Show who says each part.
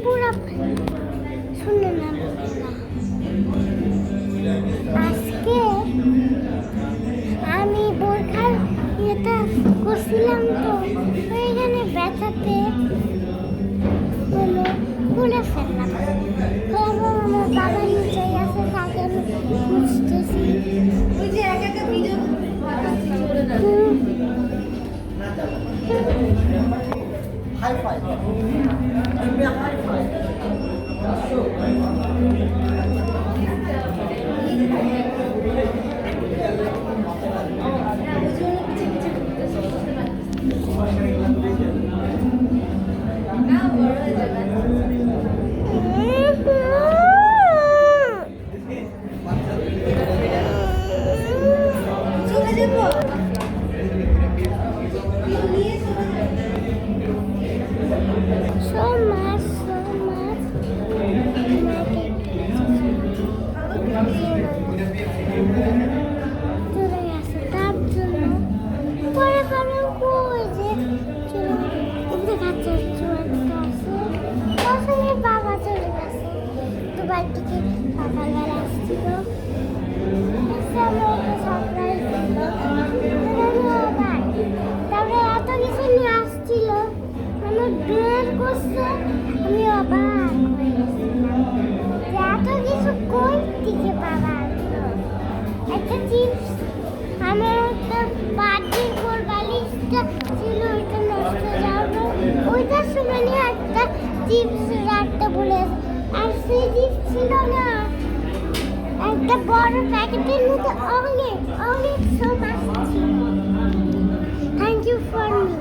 Speaker 1: পুরো শুনে না আজকে আমি বোরখার এটা করছিলাম তো ওইখানে ব্যথাতে হলো খুলে ফেললাম। আমার বাবা নিচে আছে তাকে আমি খুঁজতেছি।
Speaker 2: High five. Give me a high five.
Speaker 1: So much. চলে গেছে তার জন্য পরে ভাবলাম কই যে চলো এদিকে কাছে চুয়াটা আছে আসলে বাবা চলে গেছে দুবার থেকে সকালবেলা আসছিল সারপ্রাইজ দিল তারপরে এত কিছু নিয়ে আসছিল আমি বের করছে আমি অবাক হয়ে গেছিলাম যে এত কিছু কোন থেকে বাবা আনলো। একটা চিপস আমার একটা বাটির গোল বালিশটা ছিল ওইটা নষ্ট হয়ে যাওয়ার ওইটার সময় নিয়ে একটা চিপস রাখতে বলে আর সেই চিপস ছিল না একটা বড় প্যাকেটের মধ্যে অনেক সব আসছিল। Thank you for me.